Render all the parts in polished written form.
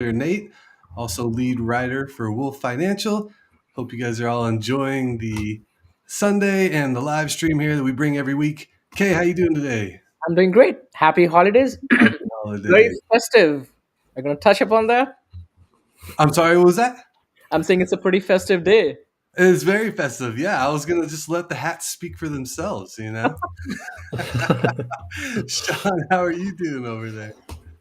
Nate, also lead writer for Wolf Financial. Hope you guys are all enjoying the Sunday and the live stream here that we bring every week. Kay, how you doing today? I'm doing great. Happy holidays. Happy Very holidays. festive. I'm going to touch upon that. I'm sorry, what was that? I'm saying it's a pretty festive day. It's very festive. Yeah, I was gonna just let the hats speak for themselves. Sean, how are you doing over there?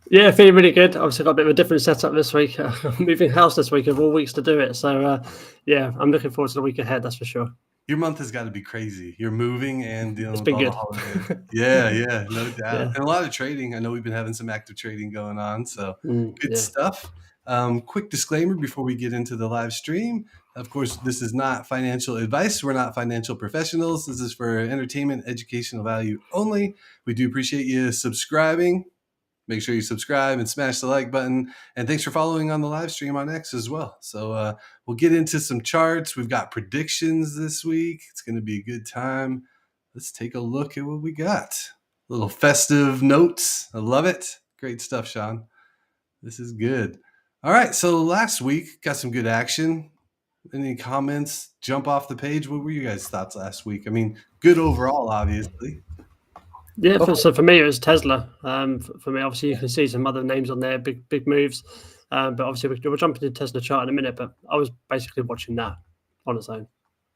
Yeah, feeling really good. Obviously, got a bit of a different setup this week. Moving house this week of all weeks to do it. So, yeah, I'm looking forward to the week ahead. That's for sure. Your month has got to be crazy. You're moving and dealing It's with been all the good. holidays. Yeah, no doubt. Yeah. And a lot of trading. I know we've been having some active trading going on, so good Yeah. stuff. Quick disclaimer before we get into the live stream. Of course, this is not financial advice. We're not financial professionals. This is for entertainment, educational value only. We do appreciate you subscribing. Make sure you subscribe and smash the like button. And thanks for following on the live stream on X as well. So we'll get into some charts. We've got predictions this week. It's going to be a good time. Let's take a look at what we got. Little festive notes. I love it. Great stuff, Sean. This is good. All right. So last week, got some good action. Any comments? Jump off the page. What were you guys' thoughts last week? I mean, good overall, obviously. Yeah, so for me, it was Tesla. For me, obviously, you can see some other names on there, big moves. But obviously, we'll jump into the Tesla chart in a minute. But I was basically watching that on its own.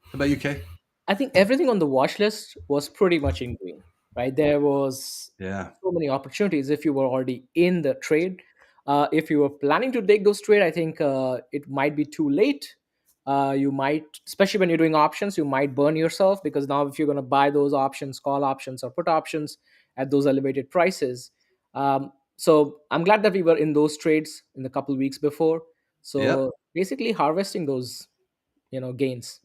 How about you, Kay? I think everything on the watch list was pretty much in green, right? There was so many opportunities if you were already in the trade. If you were planning to take those trade, I think it might be too late. You might, especially when you're doing options, you might burn yourself because now if you're going to buy those options, call options or put options at those elevated prices. So I'm glad that we were in those trades in the couple weeks before. So basically harvesting those, gains.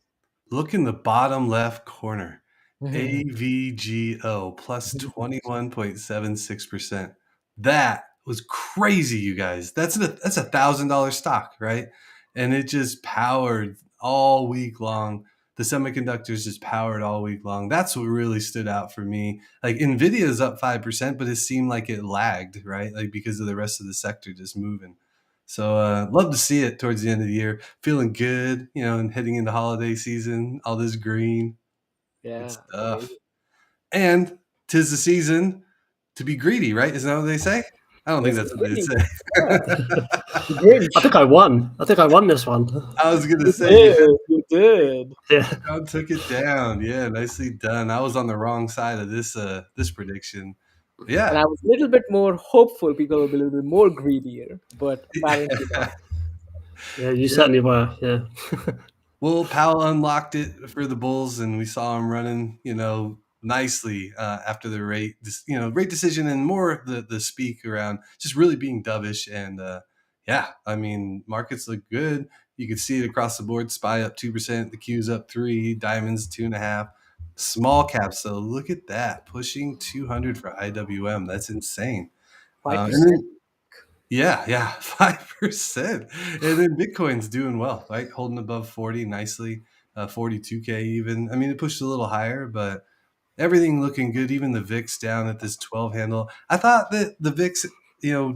Look in the bottom left corner. Mhm. AVGO plus 21.76%. That was crazy, you guys. That's $1,000 stock, right? And it just powered all week long. The semiconductors just powered all week long. That's what really stood out for me. Like Nvidia is up 5%, but it seemed like it lagged, right? Like because of the rest of the sector just moving. So love to see it towards the end of the year. Feeling good, and heading into holiday season, all this green. Good Yeah, stuff. amazing. And 'tis the season to be greedy, right? Isn't that what they say? I don't think Yes, that's what they indeed. say. The Grinch. I think I won. this one. I was gonna You say, did. You did. Yeah. John took it down. Yeah, nicely done. I was on the wrong side of this prediction. And Yeah. I was a little bit more hopeful. People will be a little bit more greedier, but apparently not. Yeah, you Yeah. certainly were. Yeah. Well, Powell unlocked it for the Bulls, and we saw him running, nicely after the rate decision, and more the speak around just really being dovish. And yeah, I mean, markets look good. You can see it across the board. SPY up 2%, the Q's up 3, diamonds 2.5. Small caps, though, look at that, pushing 200 for IWM. That's insane. And 5%. then yeah, 5%. And then Bitcoin's doing well, right? Holding above 40 nicely, 42K even. I mean, it pushed a little higher, but everything looking good. Even the VIX down at this 12 handle. I thought that the VIX,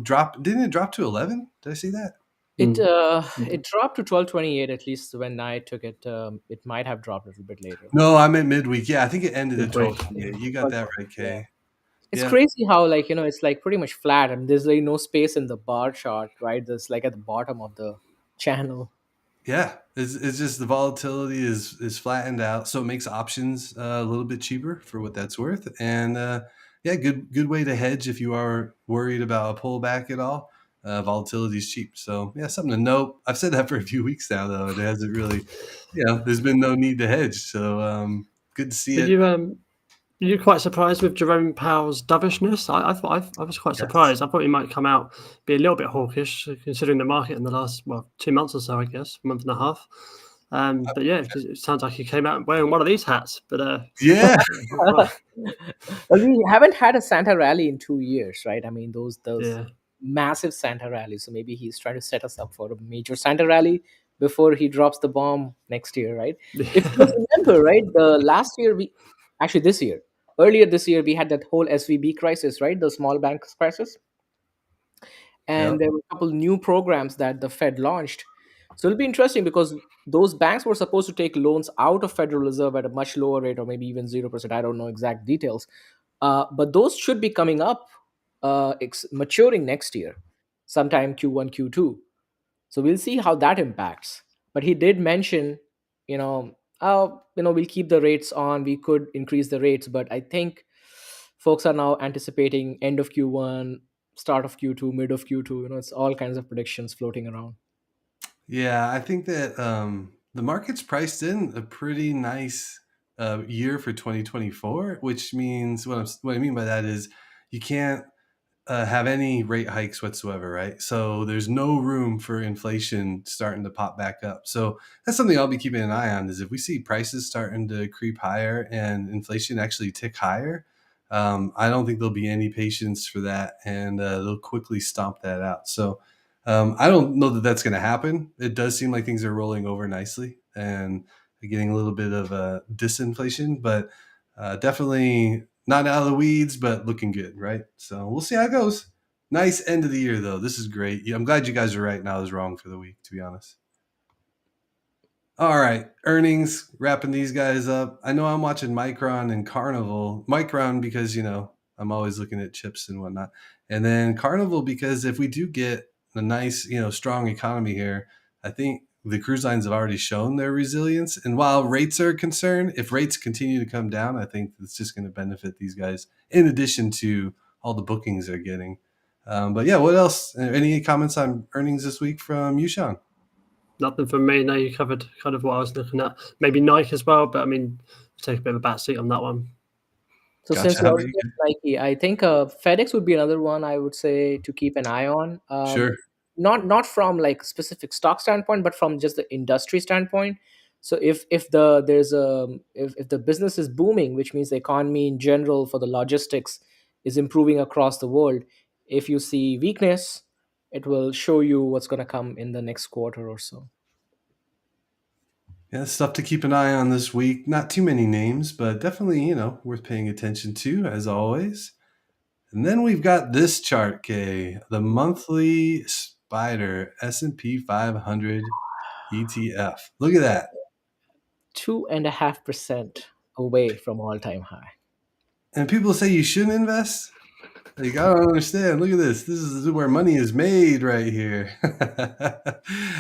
dropped. Didn't it drop to 11? Did I see that? It dropped to 1228 at least when I took it. It might have dropped a little bit later. No, I meant midweek. Yeah, I think it ended at Midweek. 12:28. You got that right, Yeah. Kay. It's Yeah. crazy how it's like pretty much flat and there's like no space in the bar chart, right? There's like at the bottom of the channel. Yeah, it's just the volatility is flattened out, so it makes options a little bit cheaper for what that's worth. And yeah, good way to hedge if you are worried about a pullback at all. Volatility is cheap, so yeah, something to note. I've said that for a few weeks now, though. It hasn't really, there's been no need to hedge. So good to see Were it. you quite surprised with Jerome Powell's dovishness? I was quite Yes. surprised. I thought he might come out be a little bit hawkish, considering the market in the last 2 months or so, I guess, month and a half. But yeah, it sounds like he came out wearing one of these hats. But Yeah, Well, we haven't had a Santa rally in 2 years, right? I mean, those yeah, massive Santa rallies. So maybe he's trying to set us up for a major Santa rally before he drops the bomb next year, right? If you remember, right, the last year this year, earlier this year, we had that whole SVB crisis, right? The small banks crisis. and there were a couple new programs that the Fed launched. So it'll be interesting because those banks were supposed to take loans out of Federal Reserve at a much lower rate, or maybe even 0%. I don't know exact details, but those should be coming up, maturing next year, sometime Q1, Q2. So we'll see how that impacts. But he did mention, we'll keep the rates on. We could increase the rates, but I think folks are now anticipating end of Q1, start of Q2, mid of Q2. It's all kinds of predictions floating around. Yeah, I think that the market's priced in a pretty nice year for 2024, which means what I mean by that is you can't have any rate hikes whatsoever, right? So there's no room for inflation starting to pop back up. So that's something I'll be keeping an eye on, is if we see prices starting to creep higher and inflation actually tick higher, I don't think there'll be any patience for that, and they'll quickly stomp that out. So I don't know that that's going to happen. It does seem like things are rolling over nicely and getting a little bit of a disinflation, but definitely not out of the weeds, but looking good, right? So we'll see how it goes. Nice end of the year, though. This is great. I'm glad you guys are right, and I was wrong for the week, to be honest. All right, earnings, wrapping these guys up. I know I'm watching Micron and Carnival. Micron because, I'm always looking at chips and whatnot. And then Carnival because if we do get a nice, strong economy here, I think the cruise lines have already shown their resilience. And while rates are a concern, if rates continue to come down, I think it's just going to benefit these guys in addition to all the bookings they're getting. But yeah, what else? Any comments on earnings this week from you, Sean? Nothing from me. No, you covered kind of what I was looking at. Maybe Nike as well, but I mean, take a bit of a back seat on that one. So Gotcha. since we already get Nike, I think FedEx would be another one I would say to keep an eye on. Sure. Not from like specific stock standpoint, but from just the industry standpoint. So if the business is booming, which means the economy in general for the logistics is improving across the world, if you see weakness, it will show you what's going to come in the next quarter or so. Yeah, stuff to keep an eye on this week. Not too many names, but definitely, worth paying attention to, as always. And then we've got this chart, Kay, the monthly SPDR S&P 500 ETF. Look at that. 2.5% away from all-time high. And people say you shouldn't invest? Like, I don't understand. Look at this. This is where money is made right here.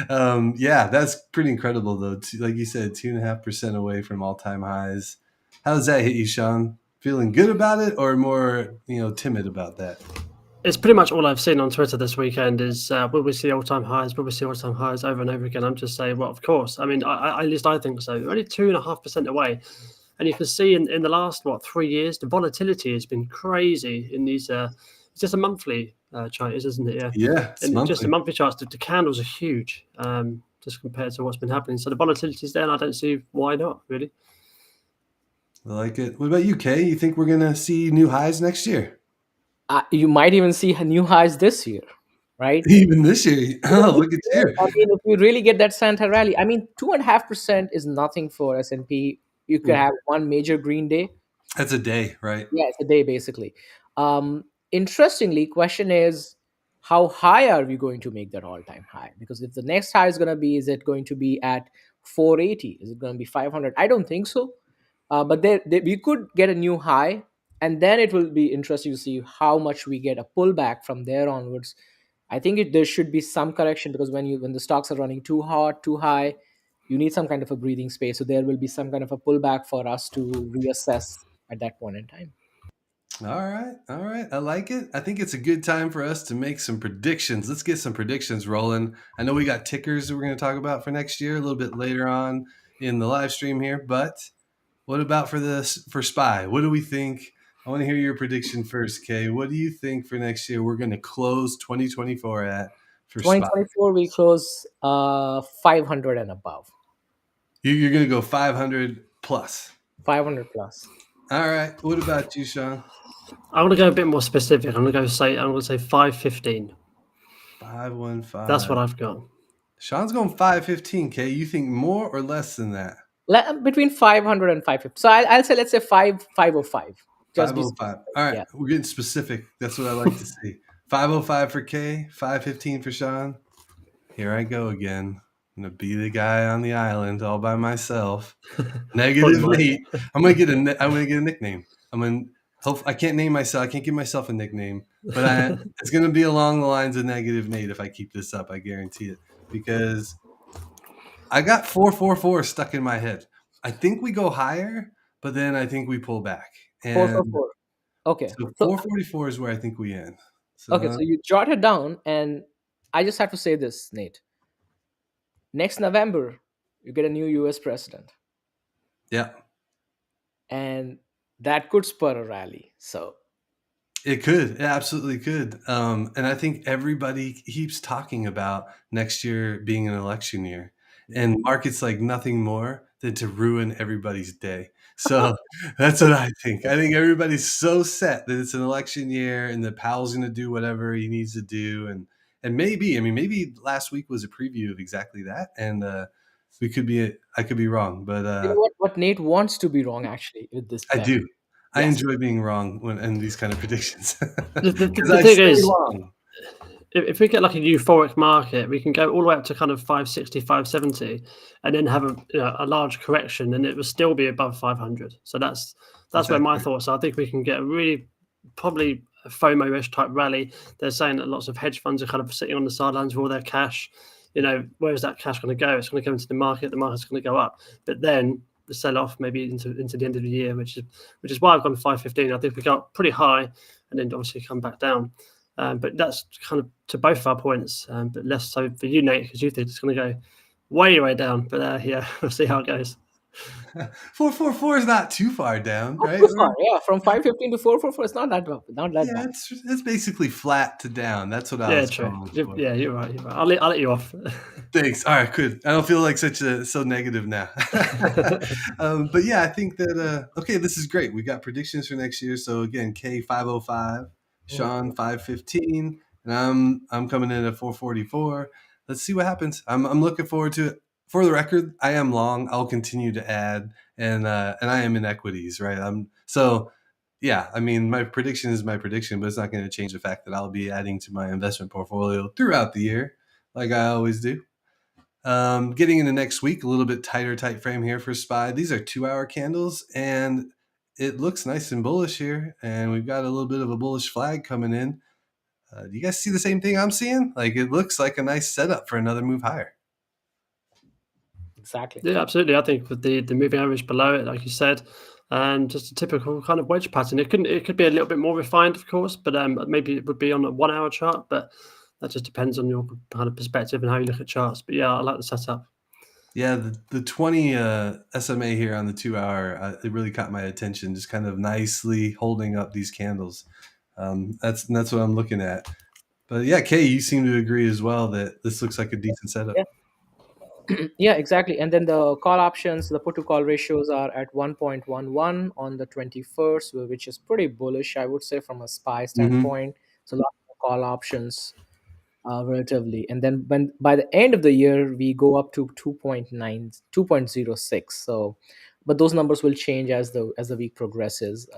Yeah, that's pretty incredible, though. Like you said, 2.5% away from all-time highs. How does that hit you, Sean? Feeling good about it or more, timid about that? It's pretty much all I've seen on Twitter this weekend is will we see all-time highs? Will we see all-time highs over and over again? I'm just saying, well, of course. I mean, at least I think so. Only 2.5% away. And you can see in the last, 3 years, the volatility has been crazy in these. It's just a monthly chart, isn't it? Yeah. Yeah. And just the monthly charts, the candles are huge just compared to what's been happening. So the volatility is there, and I don't see why not, really. I like it. What about you, Kay? You think we're going to see new highs next year? You might even see new highs this year, right? Even this year. Oh, look at you. I mean, if you really get that Santa rally, 2.5% is nothing for S&P. You could have one major green day. That's a day, right? Yeah, it's a day basically. Interestingly, question is, how high are we going to make that all-time high? Because if the next high is going to be, is it going to be at 480? Is it going to be 500? I don't think so. But we could get a new high, and then it will be interesting to see how much we get a pullback from there onwards. I think there should be some correction, because when the stocks are running too hot, too high, you need some kind of a breathing space. So there will be some kind of a pullback for us to reassess at that point in time. All right. I like it. I think it's a good time for us to make some predictions. Let's get some predictions rolling. I know we got tickers that we're going to talk about for next year a little bit later on in the live stream here, but what about for SPY? What do we think? I want to hear your prediction first, Kay. What do you think for next year we're going to close 2024 at for 2024 we close 500 and above. You're going to go 500 plus. 500 plus. All right. What about you, Sean? I want to go a bit more specific. I'm going to say 515. 515. That's what I've got. Sean's going 515K. You think more or less than that? Between 500 and 550. So I'll say, let's say 505. 505. All right. Yeah. We're getting specific. That's what I like to see. 505 for K, 515 for Sean. Here I go again. I'm gonna be the guy on the island all by myself. Negative Nate. I'm gonna get a nickname. I can't name myself. I can't give myself a nickname, but it's gonna be along the lines of Negative Nate if I keep this up. I guarantee it, because I got 444 stuck in my head. I think we go higher, but then I think we pull back. And 444. Okay. So 444 is where I think we end. Okay, so you jot it down, and I just have to say this, Nate. Next November, you get a new US president. Yeah. And that could spur a rally. So it could. It absolutely could. And I think everybody keeps talking about next year being an election year. And markets like nothing more than to ruin everybody's day. So that's what I think. I think everybody's so set that it's an election year and that Powell's going to do whatever he needs to do. And maybe last week was a preview of exactly that. And I could be wrong, but you know what Nate wants to be wrong actually with this bet. I do. Yes. I enjoy being wrong in these kind of predictions. The thing is, wrong. If we get like a euphoric market, we can go all the way up to kind of 560, 570, and then have a large correction, and it will still be above 500. So that's exactly where my thoughts are. I think we can get a really probably a FOMO-ish type rally. They're saying that lots of hedge funds are kind of sitting on the sidelines with all their cash. Where is that cash going to go? It's going to go into the market. The market's going to go up, but then the sell-off maybe into the end of the year, which is why I've gone 515. I think we got pretty high, and then obviously come back down. But that's kind of to both of our points, but less so for you, Nate, because you think it's going to go way down. But yeah, we'll see how it goes. 444 is not too far down, right? Yeah, from 515 to 444, it's not that bad. It's basically flat to down. That's what I was true. Yeah, you're right. I'll let you off. Thanks. All right, good. I don't feel like so negative now. But yeah, I think that okay, this is great. We got predictions for next year. So again, K 505, Sean 515, and I'm coming in at 444. Let's see what happens. I'm looking forward to it. For the record, I am long. I'll continue to add, and I am in equities, right? My prediction is my prediction, but it's not going to change the fact that I'll be adding to my investment portfolio throughout the year, like I always do. Getting into next week, a little bit tighter time frame here for SPY. These are 2-hour candles, and it looks nice and bullish here, and we've got a little bit of a bullish flag coming in. Do you guys see the same thing I'm seeing? Like, it looks like a nice setup for another move higher. Exactly. Yeah, absolutely. I think with the moving average below it, like you said, and just a typical kind of wedge pattern. It could be a little bit more refined, of course, but maybe it would be on a 1-hour chart. But that just depends on your kind of perspective and how you look at charts. But yeah, I like the setup. Yeah, the 20 SMA here on the 2-hour, it really caught my attention. Just kind of nicely holding up these candles. That's what I'm looking at. But yeah, Kay, you seem to agree as well that this looks like a decent setup. Yeah. Yeah, exactly. And then the call options, the put to call ratios are at 1.11 on the 21st, which is pretty bullish, I would say, from a SPY standpoint. So a lot of call options relatively. And then by the end of the year, we go up to 2.06. So, but those numbers will change as the week progresses.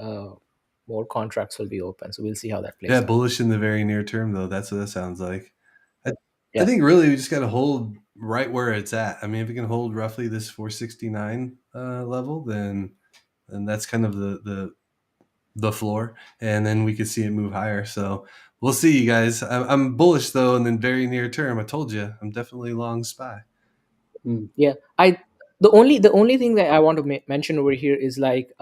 More contracts will be open. So we'll see how that plays out. Bullish in the very near term, though. That's what that sounds like. I think really we just got to hold right where it's at. I mean, if we can hold roughly this 469 level, then that's kind of the floor, and then we could see it move higher. So we'll see, you guys. I'm bullish though, and then very near term, I told you, I'm definitely long SPY. Yeah, the only thing that I want to mention over here is like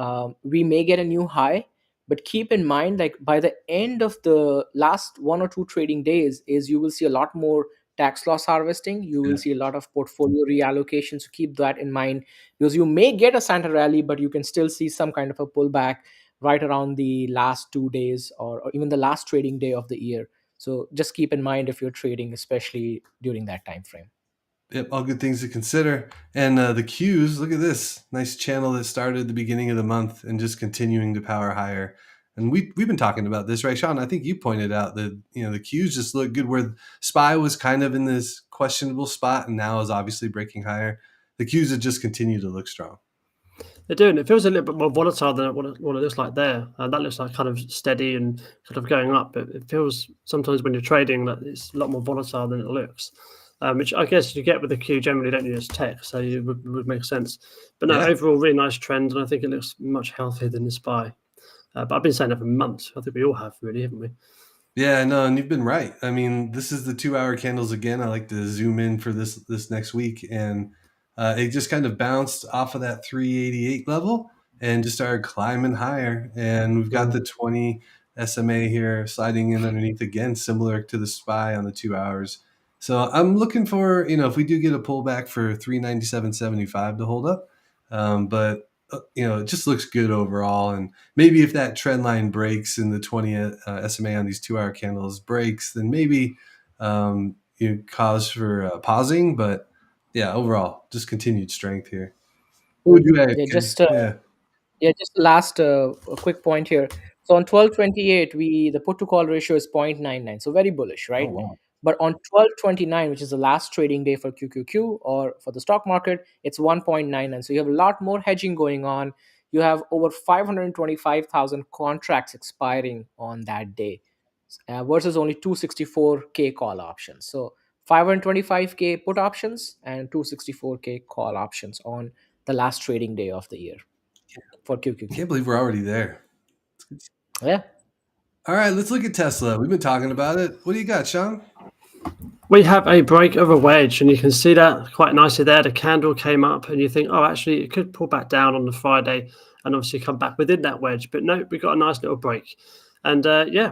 we may get a new high. But keep in mind, like by the end of the last 1 or 2 trading days, you will see a lot more tax loss harvesting. You will see a lot of portfolio reallocation. So keep that in mind, because you may get a Santa rally, but you can still see some kind of a pullback right around the last 2 days or even the last trading day of the year. So just keep in mind if you're trading, especially during that time frame. Yep, all good things to consider. And the Qs, look at this nice channel that started at the beginning of the month and just continuing to power higher. And we've been talking about this, right, Sean? I think you pointed out that the Qs just look good, where SPY was kind of in this questionable spot and now is obviously breaking higher. The Qs have just continued to look strong. They're doing it. Feels a little bit more volatile than what it looks like there. That looks like kind of steady and kind of going up. But it feels sometimes when you're trading that it's a lot more volatile than it looks, which I guess you get with the Q generally, don't you? It's tech, so it would make sense. But no, overall, really nice trend, and I think it looks much healthier than the SPY. But I've been saying that for months. I think we all have, really, haven't we? Yeah, no, and you've been right. I mean, this is the 2-hour candles again. I like to zoom in for this next week, and it just kind of bounced off of that 388 level and just started climbing higher. And we've got the 20 SMA here sliding in underneath again, similar to the SPY on the 2 hours. So I'm looking for, if we do get a pullback for 397.75 to hold up, but it just looks good overall. And maybe if that trend line breaks and the 20 SMA on these 2-hour candles breaks, then maybe cause for pausing. But yeah, overall, just continued strength here. What would you add? Just last a quick point here. So on 1228, the put to call ratio is 0.99, so very bullish, right? Oh, wow. But on 1229, which is the last trading day for QQQ or for the stock market, it's 1.99. So you have a lot more hedging going on. You have over 525,000 contracts expiring on that day versus only 264K call options. So 525K put options and 264K call options on the last trading day of the year for QQQ. I can't believe we're already there. Yeah. All right, let's look at Tesla. We've been talking about it. What do you got, Sean? We have a break of a wedge, and you can see that quite nicely there. The candle came up, and you think, oh, actually, it could pull back down on the Friday and obviously come back within that wedge. But no, we got a nice little break. And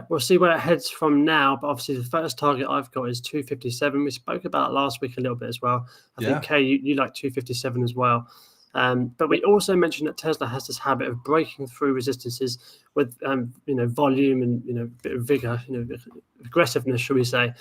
we'll see where it heads from now. But obviously, the first target I've got is 257. We spoke about it last week a little bit as well. I think, Kay, you like 257 as well. But we also mentioned that Tesla has this habit of breaking through resistances with volume and a bit of vigor, aggressiveness, shall we say.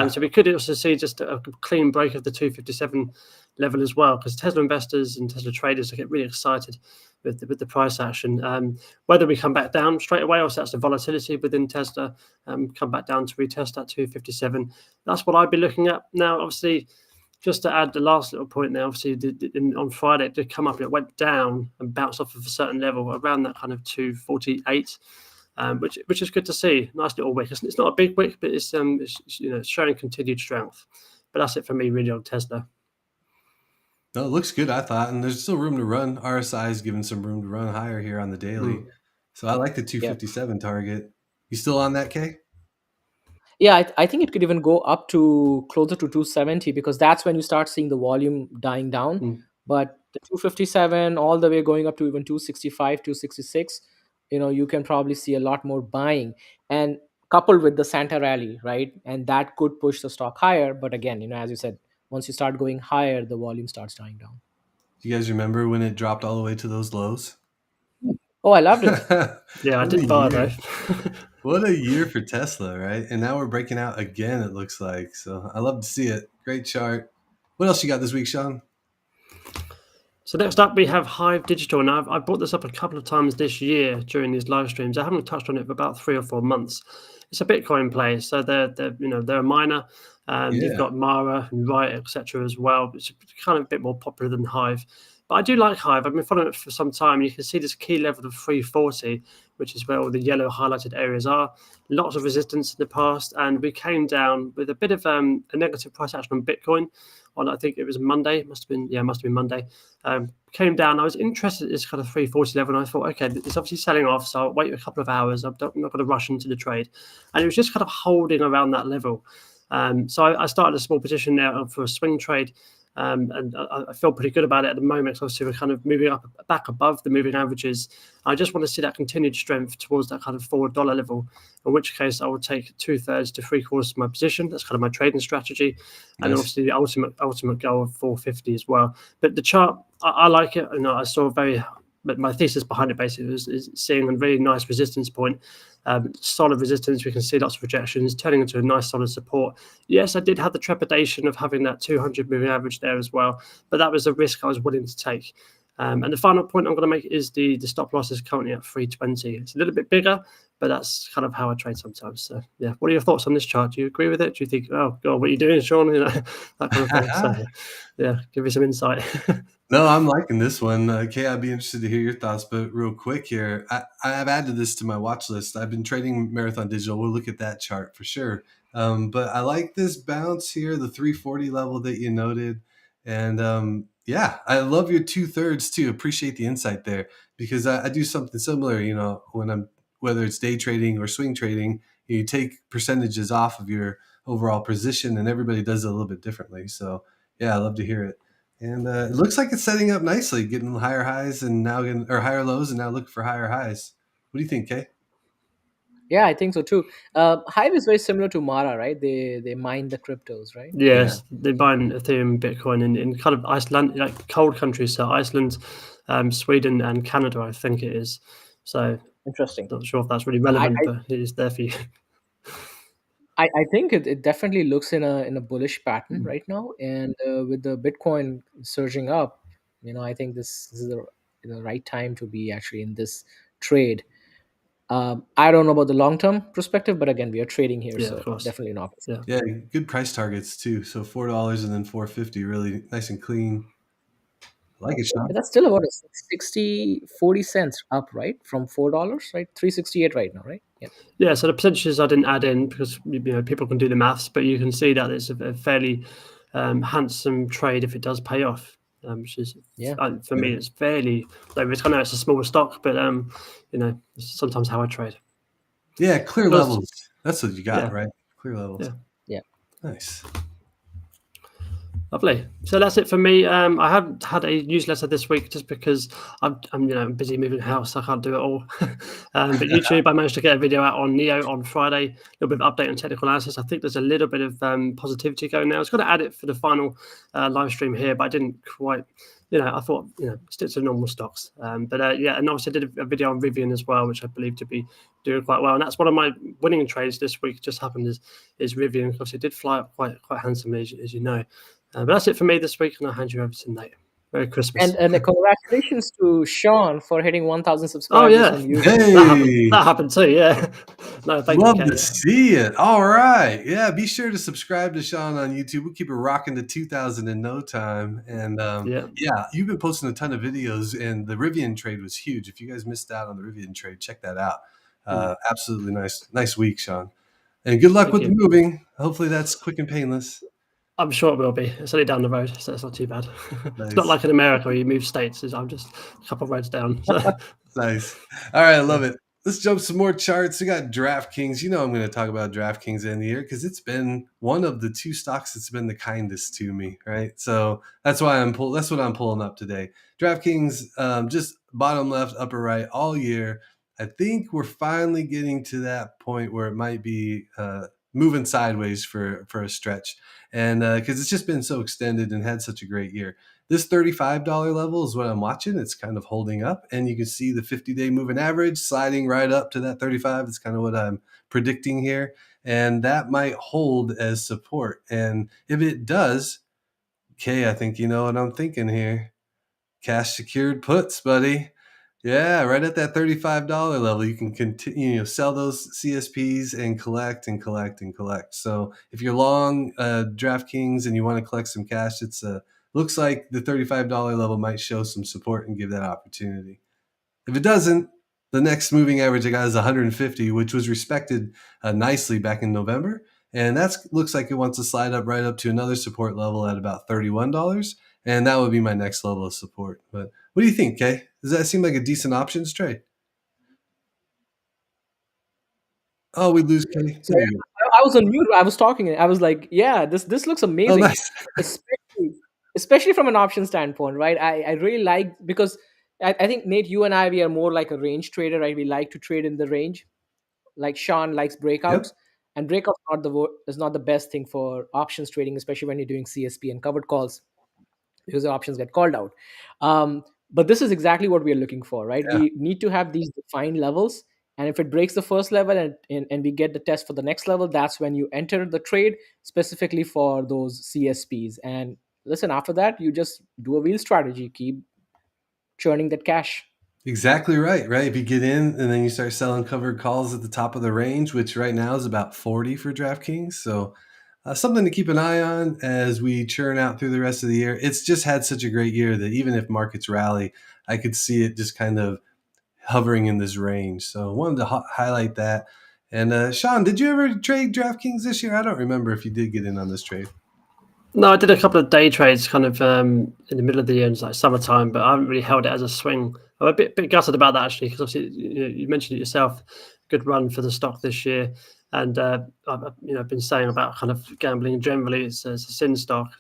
So we could also see just a clean break of the 257 level as well, because Tesla investors and Tesla traders get really excited with the price action. Whether we come back down straight away, or that's the volatility within Tesla, come back down to retest that 257. That's what I'd be looking at. Now, obviously, just to add the last little point there, obviously on Friday it did come up, it went down and bounced off of a certain level around that kind of 248, which is good to see. Nice little wick. It's not a big wick, but it's showing continued strength. But that's it for me, really, on Tesla. No, it looks good, I thought, and there's still room to run. RSI is giving some room to run higher here on the daily. So I like the 257 target. You still on that, Kay? Yeah, I think it could even go up to closer to 270, because that's when you start seeing the volume dying down. But the 257 all the way going up to even 265, 266, you can probably see a lot more buying, and coupled with the Santa rally, right? And that could push the stock higher. But again, as you said, once you start going higher, the volume starts dying down. Do you guys remember when it dropped all the way to those lows? Oh, I loved it. Yeah, I did buy though. What a year for Tesla, right? And now we're breaking out again, it looks like. So I love to see it. Great chart. What else you got this week, Sean? So next up, we have Hive Digital. Now, I've brought this up a couple of times this year during these live streams. I haven't touched on it for about 3 or 4 months. It's a Bitcoin play, so they're a miner. You've got Mara and Riot, etc. as well. It's kind of a bit more popular than Hive. But I do like Hive. I've been following it for some time. You can see this key level of 340, which is where all the yellow highlighted areas are. Lots of resistance in the past, and we came down with a bit of a negative price action on Bitcoin on, I think it was Monday. Must have been Monday. Came down. I was interested in this kind of 340 level, and I thought, okay, it's obviously selling off, so I'll wait a couple of hours. I'm not going to rush into the trade. And it was just kind of holding around that level. So I started a small position there for a swing trade. And I feel pretty good about it at the moment. So obviously we're kind of moving up back above the moving averages. I just want to see that continued strength towards that kind of $4 level, in which case I would take 2/3 to 3/4 of my position. That's kind of my trading strategy. And obviously the ultimate goal of 450 as well. But the chart, I like it. I saw but my thesis behind it basically is seeing a really nice resistance point. Solid resistance. We can see lots of rejections turning into a nice solid support. Yes, I did have the trepidation of having that 200 moving average there as well, but that was a risk I was willing to take. And the final point I'm going to make is the stop loss is currently at 320. It's a little bit bigger, but that's kind of how I trade sometimes. So yeah, what are your thoughts on this chart? Do you agree with it? Do you think, oh God, what are you doing, Sean? That kind of thing. So yeah, give me some insight. No, I'm liking this one. Kay, I'd be interested to hear your thoughts, but real quick here, I've added this to my watch list. I've been trading Marathon Digital. We'll look at that chart for sure. But I like this bounce here, the 340 level that you noted. And yeah, I love your 2/3 too. Appreciate the insight there, because I do something similar, when I'm, whether it's day trading or swing trading, you take percentages off of your overall position, and everybody does it a little bit differently. So yeah, I love to hear it. And it looks like it's setting up nicely, getting higher highs and now getting, or higher lows and now looking for higher highs. What do you think, Kay? Yeah, I think so too. Hive is very similar to Mara, right? They mine the cryptos, right? Yes, they buy Ethereum, Bitcoin in kind of Iceland, like cold countries. So Iceland, Sweden, and Canada, I think it is. So Interesting. not sure if that's really relevant, but it is there for you. I think it definitely looks in a bullish pattern right now, and with the Bitcoin surging up, I think this is the right time to be actually in this trade. I don't know about the long term perspective, but again, we are trading here, Yeah, so of course. definitely not. Yeah, good price targets too. So $4 and then $4.50, really nice and clean. I like it, Sean. But that's still about a 40 cents up, right? From $4, right? 368 right now, right? Yeah. Yeah. So the percentages I didn't add in because people can do the maths, but you can see that it's a fairly handsome trade if it does pay off. Which is for me, it's fairly. Like, I know it's a smaller stock, but it's sometimes how I trade. Yeah, clear levels. That's what you got, right? Clear levels. Yeah. Nice. Lovely. So that's it for me. I haven't had a newsletter this week just because I'm busy moving house. I can't do it all. But YouTube, I managed to get a video out on Neo on Friday. A little bit of update on technical analysis. I think there's a little bit of positivity going now. I was going to add it for the final live stream here, but I didn't quite. I thought stick to normal stocks. But and obviously I did a video on Rivian as well, which I believe to be doing quite well. And that's one of my winning trades this week. Just happened is Rivian. Of course, it did fly up quite handsomely, as you know. But that's it for me this week, and I'll hand you over to Nate. Merry Christmas. And congratulations to Sean for hitting 1,000 subscribers on YouTube. Hey. That happened too, yeah. No, thank you. Love to see it. All right. Yeah, be sure to subscribe to Sean on YouTube. We'll keep it rocking to 2,000 in no time. And yeah, you've been posting a ton of videos, and the Rivian trade was huge. If you guys missed out on the Rivian trade, check that out. Absolutely nice week, Sean. And good luck with the moving. Hopefully that's quick and painless. I'm sure it will be. It's only down the road, so it's not too bad. Nice. It's not like in America where you move states. I'm just a couple of roads down. So. Nice. All right, I love it. Let's jump some more charts. We got DraftKings. I'm going to talk about DraftKings in the year because it's been one of the two stocks that's been the kindest to me, right? So that's why that's what I'm pulling up today. DraftKings, just bottom left, upper right all year. I think we're finally getting to that point where it might be moving sideways for a stretch, and because it's just been so extended and had such a great year. This $35 level is what I'm watching. It's kind of holding up, and you can see the 50-day moving average sliding right up to that 35. It's kind of what I'm predicting here, and that might hold as support. And if it does, okay, I think you know what I'm thinking here. Cash secured puts, buddy. Yeah, right at that $35 level, you can continue sell those CSPs and collect and collect and collect. So if you're long DraftKings and you want to collect some cash, it's looks like the $35 level might show some support and give that opportunity. If it doesn't, the next moving average I got is 150, which was respected nicely back in November. And that looks like it wants to slide up right up to another support level at about $31. And that would be my next level of support. But what do you think, Kay? Does that seem like a decent options trade? Oh, we lose Kay. I was on mute. I was talking. I was like, yeah, this looks amazing. Oh, nice. especially from an option standpoint, right? I really like, because I think, Nate, you and I, we are more like a range trader, right? We like to trade in the range. Like Sean likes breakouts. Yep. And breakouts is not the best thing for options trading, especially when you're doing CSP and covered calls, because the options get called out. But this is exactly what we are looking for, right? Yeah. We need to have these defined levels. And if it breaks the first level and we get the test for the next level, that's when you enter the trade specifically for those CSPs. And listen, after that, you just do a wheel strategy, keep churning that cash. Exactly right. If you get in and then you start selling covered calls at the top of the range, which right now is about 40 for DraftKings. So something to keep an eye on as we churn out through the rest of the year. It's just had such a great year that even if markets rally, I could see it just kind of hovering in this range. So I wanted to highlight that. And Sean, did you ever trade DraftKings this year? I don't remember if you did get in on this trade. No, I did a couple of day trades kind of in the middle of the year, like summertime, but I haven't really held it as a swing. I'm a bit gutted about that, actually, because obviously you mentioned it yourself, good run for the stock this year. And I've been saying about kind of gambling generally, it's a sin stock,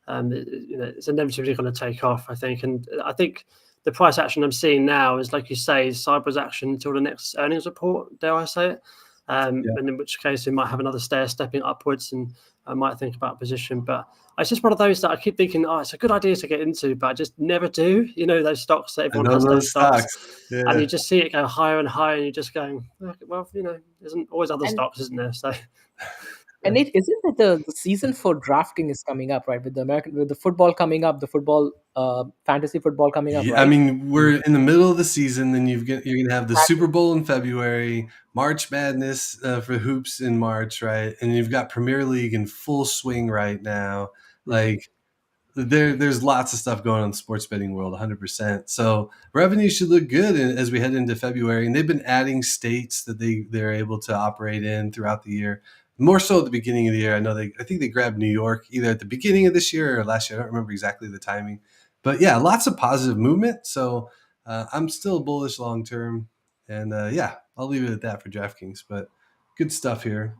and it's inevitably going to take off, I think. And I think the price action I'm seeing now is, like you say, sideways action until the next earnings report, dare I say it. And in which case we might have another stair stepping upwards, and I might think about position. But it's just one of those that I keep thinking, it's a good idea to get into, but I just never do. Those stocks that everyone has those stocks. Yeah. And you just see it go higher and higher, and you're just going, well, there's always other stocks, isn't there? So. And it isn't that the season for drafting is coming up, right? With the football coming up, the football fantasy football coming up. Yeah, right? I mean, we're in the middle of the season. Then you're gonna have the Super Bowl in February, March Madness for hoops in March, right? And you've got Premier League in full swing right now. Like there's lots of stuff going on in the sports betting world, 100%. So revenue should look good as we head into February. And they've been adding states that they're able to operate in throughout the year. More so at the beginning of the year. I think they grabbed New York either at the beginning of this year or last year. I don't remember exactly the timing. But yeah, lots of positive movement. So I'm still bullish long term. And I'll leave it at that for DraftKings. But good stuff here.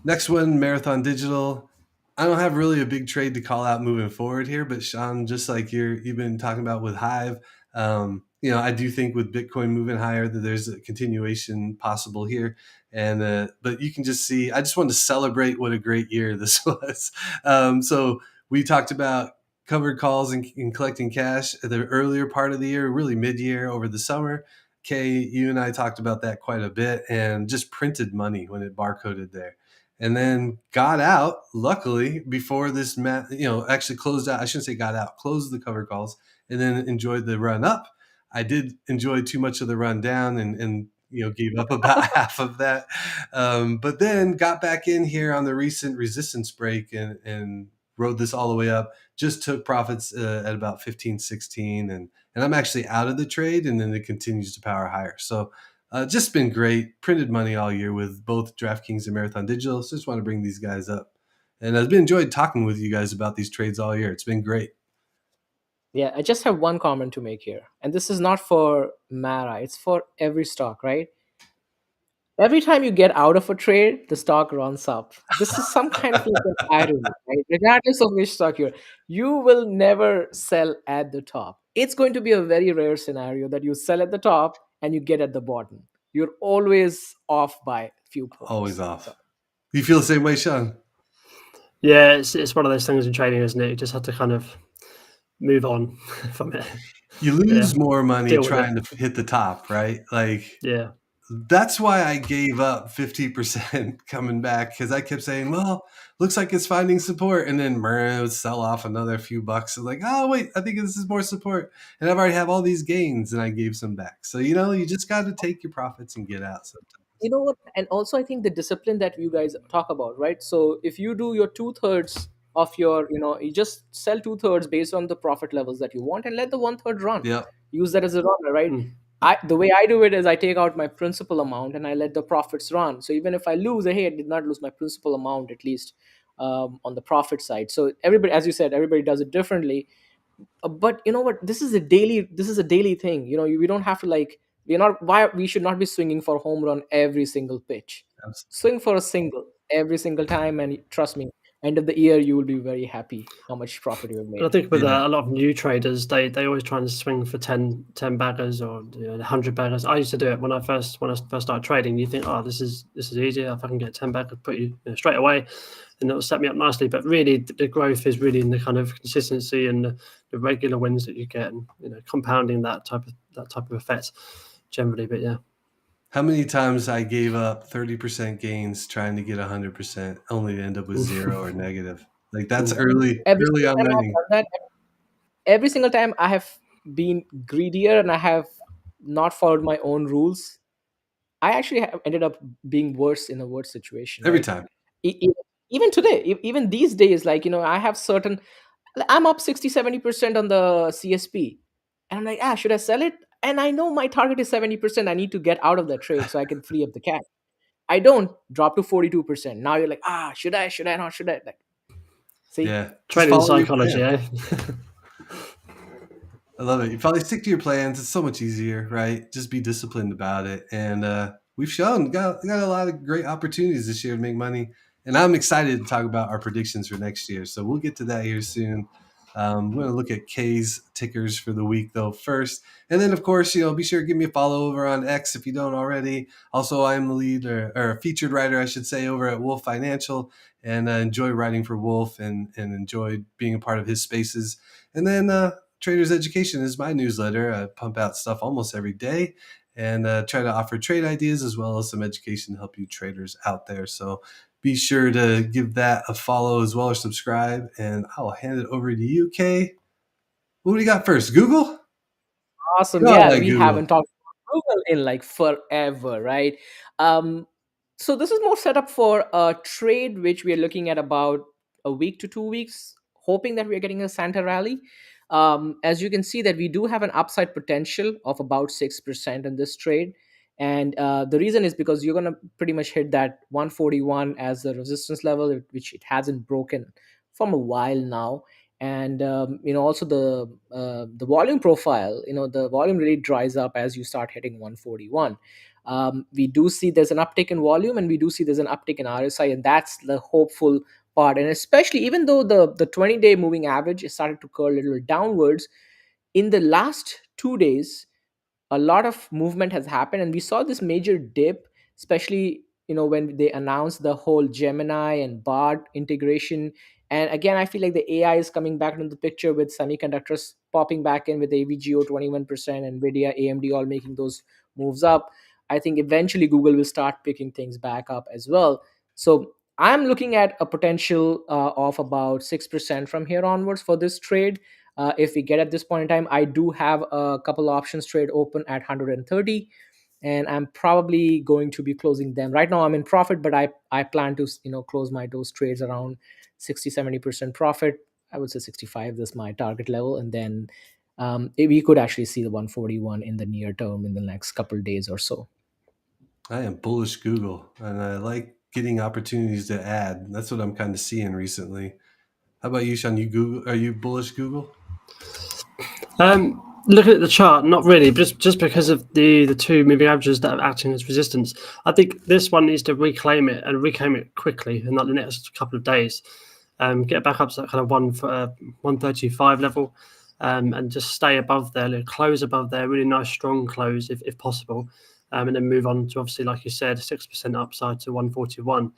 Next one, Marathon Digital. I don't have really a big trade to call out moving forward here, but Sean, just like you've been talking about with Hive, I do think with Bitcoin moving higher that there's a continuation possible here. And but you can just see, I just wanted to celebrate what a great year this was. So we talked about covered calls and collecting cash at the earlier part of the year, really mid-year over the summer. Kay, you and I talked about that quite a bit, and just printed money when it barcoded there. And then got out, luckily, before this, actually closed out. I shouldn't say got out, closed the cover calls, and then enjoyed the run up. I did enjoy too much of the run down and gave up about half of that. But then got back in here on the recent resistance break and rode this all the way up. Just took profits at about 15, 16. And I'm actually out of the trade, and then it continues to power higher. So just been great. Printed money all year with both DraftKings and Marathon Digital. So just want to bring these guys up. And I've been enjoyed talking with you guys about these trades all year. It's been great. Yeah, I just have one comment to make here. And this is not for Mara. It's for every stock, right? Every time you get out of a trade, the stock runs up. This is some kind of like an irony, right? Regardless of which stock you will never sell at the top. It's going to be a very rare scenario that you sell at the top and you get at the bottom. You're always off by a few points. Always off. So. You feel the same way, Sean? Yeah, it's one of those things in trading, isn't it? You just have to kind of move on from it. You lose more money trying to hit the top, right? Yeah. That's why I gave up 50% coming back, because I kept saying, well, looks like it's finding support. And then it would sell off another few bucks. And like, oh, wait, I think this is more support. And I've already have all these gains, and I gave some back. So, you just got to take your profits and get out sometimes. You know what? And also, I think the discipline that you guys talk about, right? So if you do your 2/3 of your, you just sell 2/3 based on the profit levels that you want and let the 1/3 run. Yeah. Use that as a runner, right? The way I do it is I take out my principal amount and I let the profits run. So even if I lose, hey, I did not lose my principal amount, at least on the profit side. So everybody, as you said, everybody does it differently. But you know what? This is a daily thing. We don't have to we should not be swinging for a home run every single pitch. Absolutely. Swing for a single every single time, and trust me, end of the year you will be very happy how much profit you've made. I think with a lot of new traders, they always try and swing for 10 baggers or 100 baggers. I used to do it when I first started trading. You think, oh, this is easier. If I can get 10 baggers, put you straight away, and it'll set me up nicely. But really, the growth is really in the kind of consistency and the regular wins that you get, and compounding that type of effect generally. But yeah. How many times I gave up 30% gains trying to get 100%, only to end up with 0 or negative? Like that's early on learning. Every single time I have been greedier and I have not followed my own rules, I actually have ended up being worse in a worse situation, Every right? time. Even today, even these days, like, I have certain, I'm up 60-70% on the CSP, and I'm like, should I sell it? And I know my target is 70%. I need to get out of that trade so I can free up the cash. I don't drop to 42%. Now you're like, should I not, should I, like, see? Yeah. Just Trading follow your psychology, plan. eh? I love it. You probably stick to your plans. It's so much easier, right? Just be disciplined about it. And we've got a lot of great opportunities this year to make money. And I'm excited to talk about our predictions for next year. So we'll get to that here soon. We're going to look at K's tickers for the week, though, first. And then, of course, be sure to give me a follow over on X if you don't already. Also, I'm the lead or featured writer, I should say, over at Wolf Financial, and enjoy writing for Wolf and enjoy being a part of his spaces. And then Traders Education is my newsletter. I pump out stuff almost every day and try to offer trade ideas as well as some education to help you traders out there. So be sure to give that a follow as well or subscribe. And I'll hand it over to you, Kay. What do you got first? Google? Awesome. Oh, I Yeah, like we Google. haven't talked about Google in like forever, right? So this is more set up for a trade which we are looking at about a week to 2 weeks, hoping that we are getting a Santa rally. As you can see, that we do have an upside potential of about 6% in this trade. And the reason is because you're going to pretty much hit that 141 as the resistance level, which it hasn't broken from a while now. And also the volume profile, the volume really dries up as you start hitting 141. We do see there's an uptick in volume, and we do see there's an uptick in RSI, and that's the hopeful part. And especially, even though the 20-day moving average is started to curl a little downwards, in the last 2 days a lot of movement has happened, and we saw this major dip, especially when they announced the whole Gemini and Bard integration. And again, I feel like the AI is coming back into the picture with semiconductors popping back in with AVGO 21%, Nvidia, AMD all making those moves up. I think eventually Google will start picking things back up as well. So I'm looking at a potential of about 6% from here onwards for this trade. If we get at this point in time, I do have a couple options trade open at 130, and I'm probably going to be closing them. Right now I'm in profit, but I plan to close those trades around 60-70% profit. I would say 65 is my target level, and then we could actually see the 141 in the near term in the next couple days or so. I am bullish Google, and I like getting opportunities to add. That's what I'm kind of seeing recently. How about you, Sean? Are you bullish Google? Looking at the chart, not really, just because of the two moving averages that are acting as resistance. I think this one needs to reclaim it quickly in like the next couple of days. Get back up to that kind of 135 level, and just stay above there, close above there, really nice strong close if possible, and then move on to, obviously, like you said, 6% upside to 141.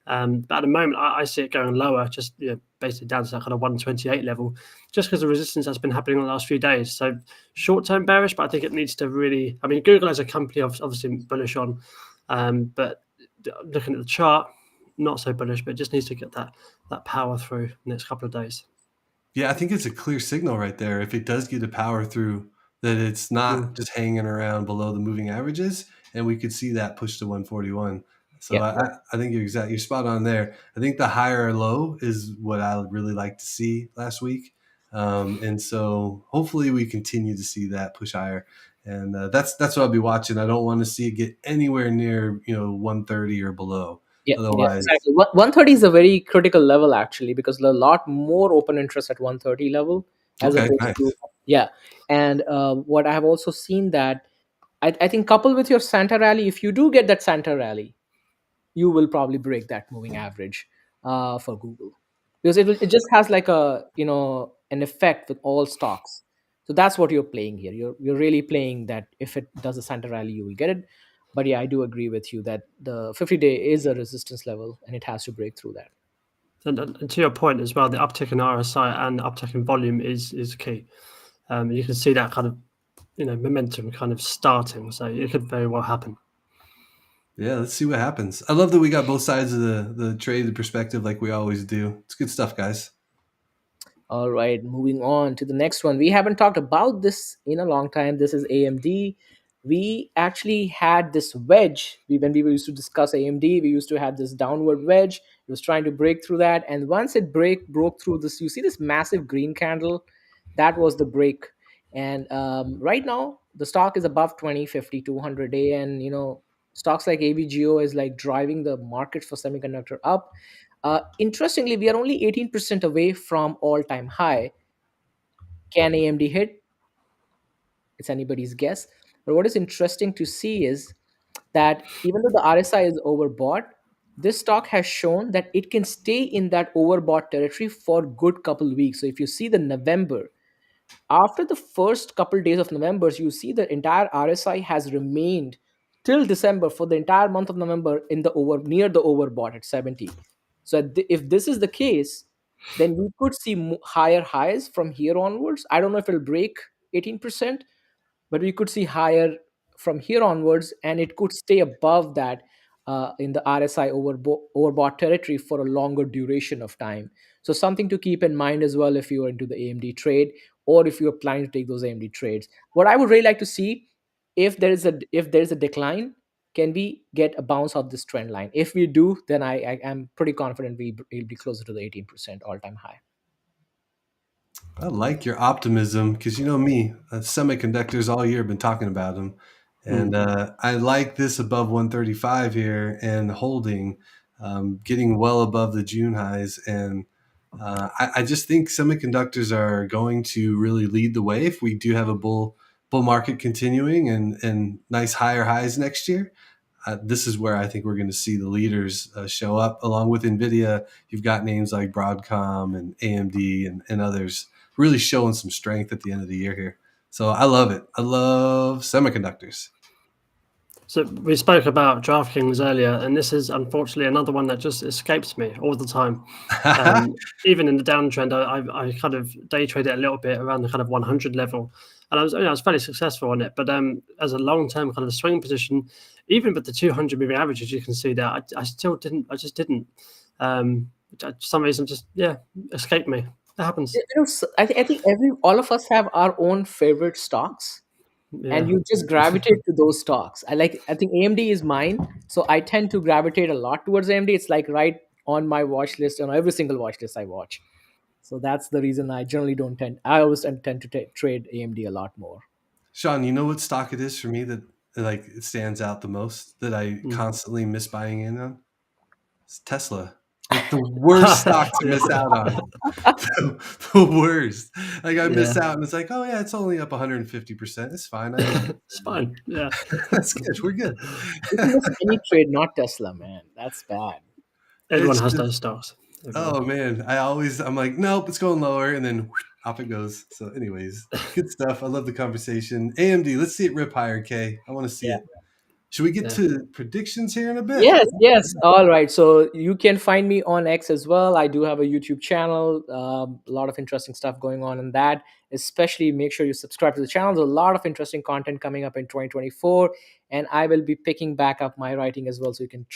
But at the moment, I see it going lower, just basically down to that kind of 128 level, just because the resistance has been happening in the last few days. So short-term bearish, but I think it needs to really. I mean, Google as a company, obviously bullish on, but looking at the chart, not so bullish. But it just needs to get that power through the next couple of days. Yeah, I think it's a clear signal right there. If it does get a power through, that it's not just hanging around below the moving averages, and we could see that push to 141. So yeah. I think you're spot on there. I think the higher low is what I would really like to see last week. And so hopefully we continue to see that push higher. And that's what I'll be watching. I don't want to see it get anywhere near 130 or below. Yeah, otherwise, exactly. 130 is a very critical level, actually, because there's a lot more open interest at 130 level as opposed to And what I have also seen that I think coupled with your Santa rally, if you do get that Santa rally, you will probably break that moving average for Google, because it just has like an effect with all stocks. So that's what you're playing here. You're really playing that if it does a Santa rally, you will get it. But yeah, I do agree with you that the 50-day is a resistance level, and it has to break through that. And to your point as well, the uptick in RSI and uptick in volume is key. You can see that kind of momentum kind of starting, so it could very well happen. Yeah, let's see what happens. I love that we got both sides of the trade, the perspective, like we always do. It's good stuff, guys. All right, moving on to the next one. We haven't talked about this in a long time. This is AMD. We actually had this wedge. When we used to discuss AMD, we used to have this downward wedge. It was trying to break through that, and once it broke through this, you see this massive green candle. That was the break. And right now, the stock is above 20, 50, 200 day, and stocks like AVGO is like driving the market for semiconductor up. Interestingly, we are only 18% away from all-time high. Can AMD hit? It's anybody's guess. But what is interesting to see is that even though the RSI is overbought, this stock has shown that it can stay in that overbought territory for a good couple weeks. So if you see the November, after the first couple days of November, you see the entire RSI has remained till December for the entire month of November in the near the overbought at 70. So if this is the case, then we could see higher highs from here onwards. I don't know if it'll break 18%, but we could see higher from here onwards, and it could stay above that in the RSI overbought territory for a longer duration of time. So something to keep in mind as well if you are into the AMD trade, or if you're planning to take those AMD trades. What I would really like to see, if there is a decline, can we get a bounce off this trend line? If we do, then I am pretty confident we'll be closer to the 18% all-time high. I like your optimism because you know me, semiconductors all year have been talking about them. And I like this above 135 here and holding, getting well above the June highs. And I just think semiconductors are going to really lead the way if we do have a bull market continuing and nice higher highs next year. This is where I think we're going to see the leaders show up along with NVIDIA. You've got names like Broadcom and AMD and others really showing some strength at the end of the year here. So I love it. I love semiconductors. So we spoke about DraftKings earlier, and this is unfortunately another one that just escapes me all the time. Even in the downtrend, I kind of day trade it a little bit around the kind of 100 level, and I was fairly successful on it. But as a long-term kind of swing position, even with the 200 moving averages, you can see that I just didn't. For some reason, escaped me. That happens. I think all of us have our own favorite stocks. Yeah. And you just gravitate to those stocks. I think AMD is mine, so I tend to gravitate a lot towards AMD. It's like right on my watch list, on every single watch list I watch. So that's the reason I generally I always tend to trade AMD a lot more. Sean, you know what stock it is for me that like it stands out the most, that I constantly miss buying in on? It's Tesla. Like the worst stock to miss out on. The worst. Like I miss out and it's like, oh yeah, it's only up 150%. It's fine. It's fine. Yeah. That's good. We're good. Any trade, not Tesla, man. That's bad. Everyone has those stocks. Oh man. I'm like, nope, it's going lower, and then off it goes. So anyways, good stuff. I love the conversation. AMD, let's see it rip higher, Kay. I want to see it. Should we get to predictions here in a bit? Yes. All right. So you can find me on X as well. I do have a YouTube channel. A lot of interesting stuff going on in that. Especially make sure you subscribe to the channel. There's a lot of interesting content coming up in 2024. And I will be picking back up my writing as well. So you can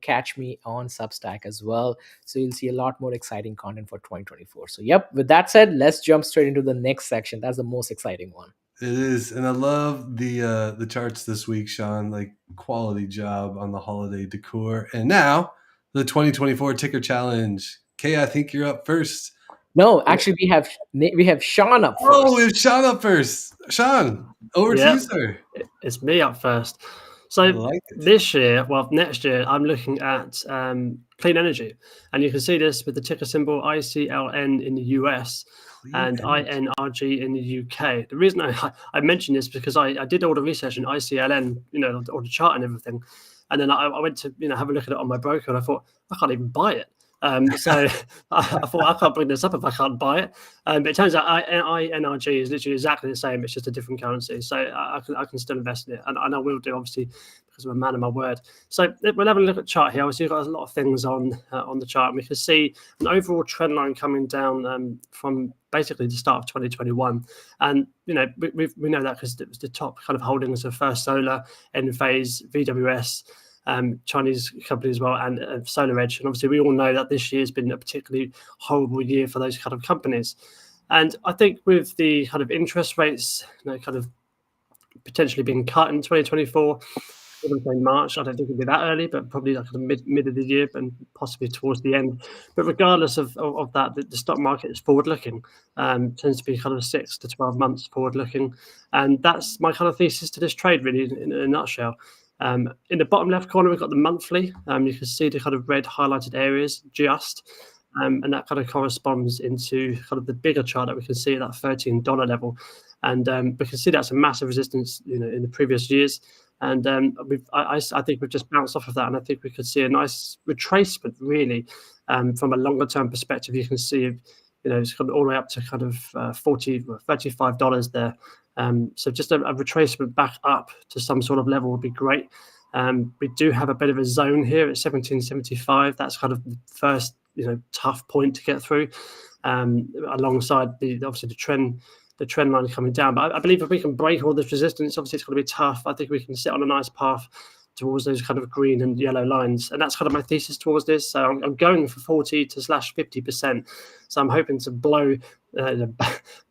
catch me on Substack as well. So you'll see a lot more exciting content for 2024. So with that said, let's jump straight into the next section. That's the most exciting one. It is, and I love the charts this week, Sean. Like quality job on the holiday decor. And now the 2024 ticker challenge. Kay, I think you're up first. No, actually, we have Sean up first. Oh, we have Sean up first. Sean, over to you, sir. It's me up first. So next year, I'm looking at clean energy, and you can see this with the ticker symbol ICLN in the US. And INRG in the UK. The reason I mentioned this because I did all the research in ICLN, all the chart and everything, and then I went to have a look at it on my broker, and I thought I can't even buy it. So I thought I can't bring this up if I can't buy it. But it turns out INRG is literally exactly the same. It's just a different currency. So I can still invest in it, and I will do, obviously, because I'm a man of my word. So we'll have a look at the chart here. Obviously, you've got a lot of things on the chart. And we can see an overall trend line coming down from basically the start of 2021. And, we know that because it was the top kind of holdings of First Solar, Enphase, VWS, Chinese company as well, and SolarEdge. And obviously, we all know that this year has been a particularly horrible year for those kind of companies. And I think with the kind of interest rates, kind of potentially being cut in 2024, in March. I don't think it'll be that early, but probably like the mid of the year and possibly towards the end. But regardless of that, the stock market is forward looking, tends to be kind of 6 to 12 months forward looking. And that's my kind of thesis to this trade, really, in a nutshell. In the bottom left corner, we've got the monthly. You can see the kind of red highlighted areas just. And that kind of corresponds into kind of the bigger chart that we can see at that $13 level. And we can see that's a massive resistance, in the previous years. And I think we've just bounced off of that, and I think we could see a nice retracement, really, from a longer term perspective. You can see, it's gone all the way up to kind of $35 there. So just a retracement back up to some sort of level would be great. We do have a bit of a zone here at 1775. That's kind of the first, tough point to get through, alongside obviously the trend line coming down. But I believe if we can break all this resistance, obviously it's going to be tough. I think we can sit on a nice path towards those kind of green and yellow lines. And that's kind of my thesis towards this. So I'm going for 40 to /50%. So I'm hoping to blow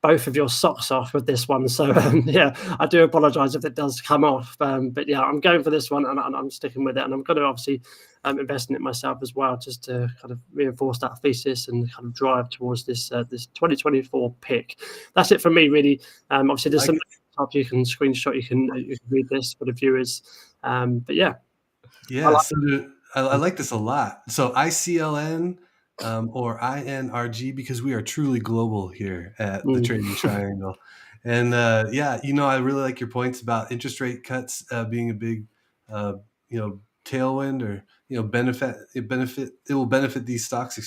both of your socks off with this one. So I do apologize if it does come off. But yeah, I'm going for this one, and I'm sticking with it. And I'm going to obviously invest in it myself as well, just to kind of reinforce that thesis and kind of drive towards this 2024 pick. That's it for me, really. Obviously, there's some top you can screenshot. You can read this for the viewers. But yeah. I like this a lot. So ICLN or INRG, because we are truly global here at the Trading Triangle. And I really like your points about interest rate cuts being a big tailwind, or it will benefit these stocks,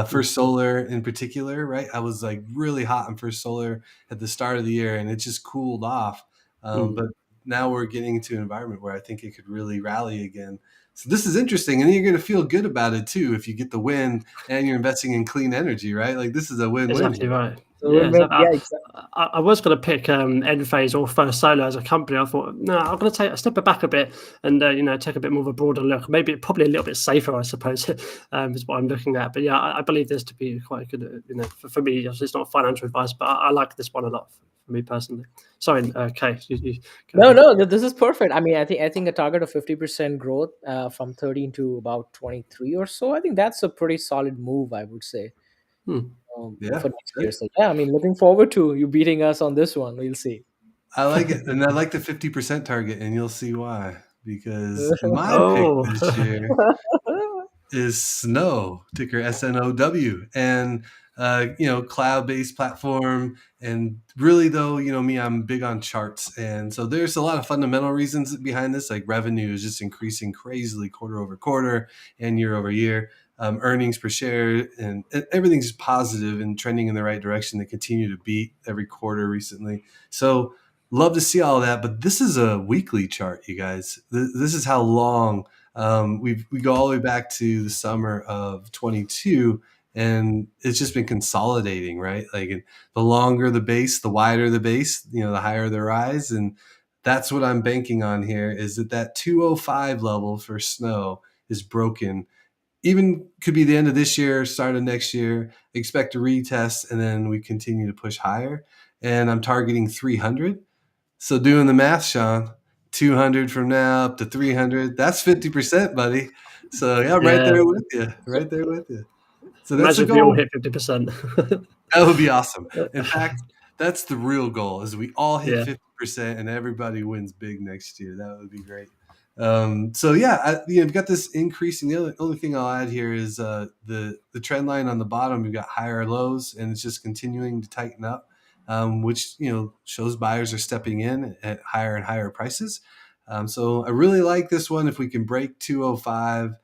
First Solar in particular, right? I was like really hot on First Solar at the start of the year, and it just cooled off. But now we're getting into an environment where I think it could really rally again. So this is interesting, and you're going to feel good about it too if you get the win and you're investing in clean energy, right? Like this is a win-win. Exactly right. Exactly. I was going to pick Enphase or First Solar as a company. I thought, no, I'm going to step it back a bit and take a bit more of a broader look. Maybe probably a little bit safer, I suppose, is what I'm looking at. But yeah, I believe this to be quite good. For me, it's not financial advice, but I like this one a lot. For me personally. Sorry, Kay. No, this is perfect. I mean, I think a target of 50% growth from 13 to about 23 or so. I think that's a pretty solid move, I would say. For next year. So I mean, looking forward to you beating us on this one. We'll see. I like it, and I like the 50% target, and you'll see why. Because my pick this year is Snow, ticker SNOW, and cloud-based platform. And really, though, me, I'm big on charts, and so there's a lot of fundamental reasons behind this. Like revenue is just increasing crazily quarter over quarter and year over year. Earnings per share and everything's just positive and trending in the right direction. They continue to beat every quarter recently. So love to see all of that. But this is a weekly chart, you guys. This is how long we go all the way back to the summer of 22. And it's just been consolidating, right? Like the longer the base, the wider the base, the higher the rise. And that's what I'm banking on here, is that 205 level for Snow is broken. Even could be the end of this year, start of next year. Expect a retest, and then we continue to push higher. And I'm targeting 300. So doing the math, Sean, 200 from now up to 300, that's 50%, buddy. So yeah, right there with you. So that's imagine if we all hit 50%. That would be awesome. In fact, that's the real goal, is we all hit 50% and everybody wins big next year. That would be great. We've got this increasing. The only thing I'll add here is the trend line on the bottom. We've got higher lows, and it's just continuing to tighten up, which shows buyers are stepping in at higher and higher prices. So I really like this one. If we can break 205,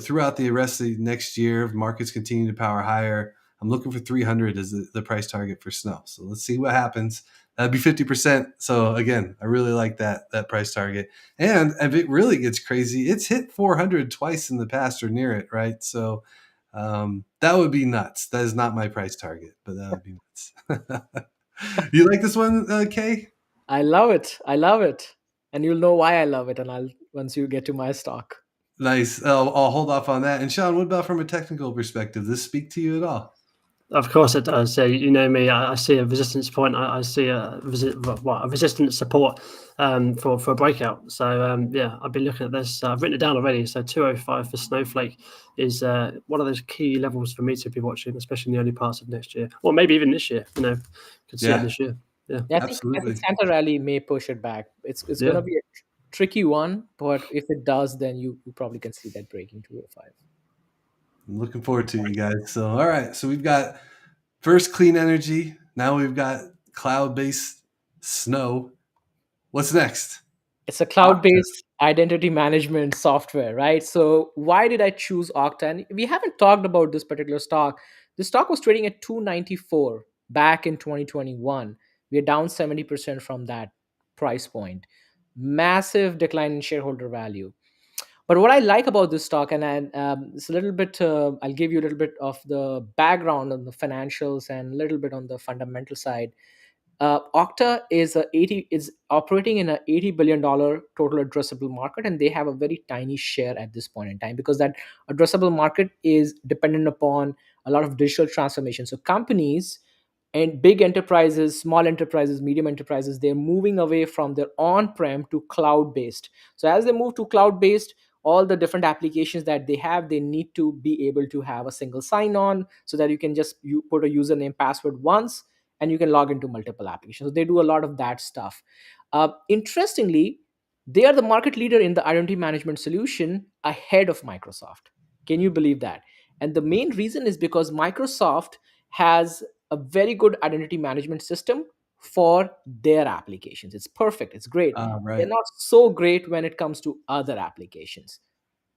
throughout the rest of the next year, if markets continue to power higher, I'm looking for 300 as the price target for Snow. So let's see what happens. That'd be 50%. So again, I really like that price target. And if it really gets crazy, it's hit 400 twice in the past or near it, right? So that would be nuts. That is not my price target, but that would be nuts. You like this one, Kay? I love it. And you'll know why I love it. And once you get to my stock. Nice. I'll hold off on that. And Sean, what about from a technical perspective? Does this speak to you at all? Of course it does. So you know me, I see a resistance point. I see a resistance support for a breakout. So yeah, I've been looking at this. I've written it down already. So 205 for Snowflake is one of those key levels for me to be watching, especially in the early parts of next year, or maybe even this year. You know, could see it this year. Yeah, I think Santa Rally may push it back. It's going to be a tricky one, but if it does, then you probably can see that breaking 205. I'm looking forward to you guys. So, all right. So we've got first clean energy. Now we've got cloud-based snow. What's next? It's a cloud-based identity management software, right? So why did I choose Okta? And we haven't talked about this particular stock. The stock was trading at 294 back in 2021. We are down 70% from that price point. Massive decline in shareholder value. But what I like about this stock, and it's a little bit, I'll give you a little bit of the background on the financials and a little bit on the fundamental side. Okta is operating in a $80 billion total addressable market, and they have a very tiny share at this point in time because that addressable market is dependent upon a lot of digital transformation. So companies and big enterprises, small enterprises, medium enterprises, they're moving away from their on-prem to cloud-based. So as they move to cloud-based, all the different applications that they have, they need to be able to have a single sign-on so that you put a username password once and you can log into multiple applications. So they do a lot of that stuff. Interestingly, they are the market leader in the identity management solution ahead of Microsoft. Can you believe that? And the main reason is because Microsoft has a very good identity management system for their applications. It's perfect. It's great. Right. They're not so great when it comes to other applications.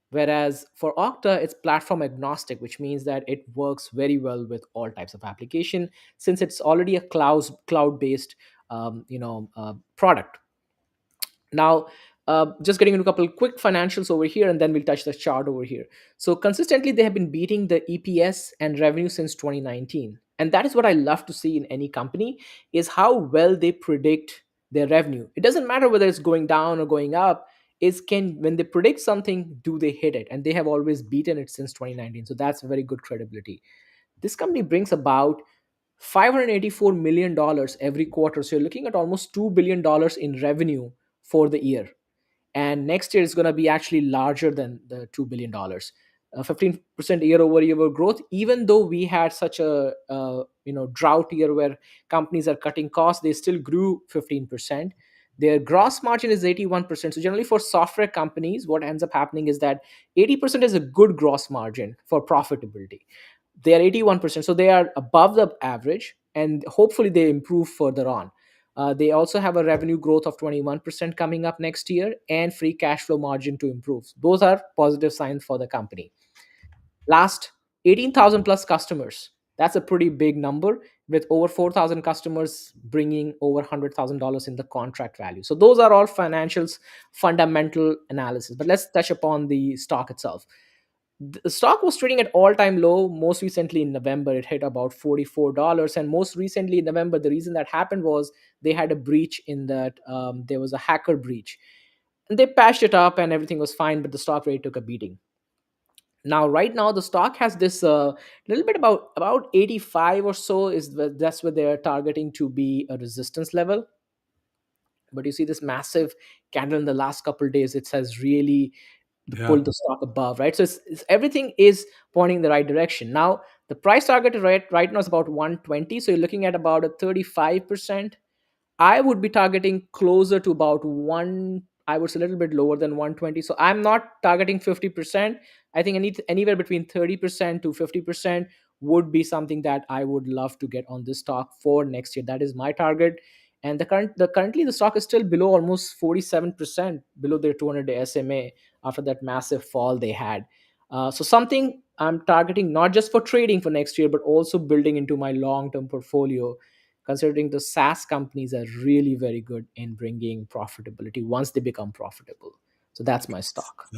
Whereas for Okta, it's platform agnostic, which means that it works very well with all types of application since it's already a cloud-based product. Now, just getting into a couple quick financials over here, and then we'll touch the chart over here. So consistently, they have been beating the EPS and revenue since 2019. And that is what I love to see in any company is how well they predict their revenue. It doesn't matter whether it's going down or going up. When they predict something, do they hit it? And they have always beaten it since 2019. So that's very good credibility. This company brings about $584 million every quarter. So you're looking at almost $2 billion in revenue for the year. And next year is going to be actually larger than the $2 billion. 15% year over year growth, even though we had such a drought year where companies are cutting costs, they still grew 15%. Their gross margin is 81%. So generally for software companies, what ends up happening is that 80% is a good gross margin for profitability. They are 81%. So they are above the average, and hopefully they improve further on. They also have a revenue growth of 21% coming up next year and free cash flow margin to improve. Those are positive signs for the company. Last, 18,000 plus customers. That's a pretty big number with over 4,000 customers bringing over $100,000 in the contract value. So those are all financials, fundamental analysis. But let's touch upon the stock itself. The stock was trading at all-time low. Most recently in November, it hit about $44. And most recently in November, the reason that happened was they had a breach in that there was a hacker breach. And they patched it up and everything was fine, but the stock rate took a beating. Now, right now, the stock has this little bit about 85 or so. That's where they're targeting to be a resistance level. But you see this massive candle in the last couple of days. It has really pulled the stock above, right? So everything is pointing in the right direction. Now, the price target right now is about 120. So you're looking at about a 35%. I would be targeting closer to about I would say a little bit lower than 120. So I'm not targeting 50%. I think anywhere between 30% to 50% would be something that I would love to get on this stock for next year. That is my target. And currently the stock is still below almost 47% below their 200-day SMA after that massive fall they had. So something I'm targeting not just for trading for next year, but also building into my long-term portfolio, considering the SaaS companies are really very good in bringing profitability once they become profitable. So that's my stock.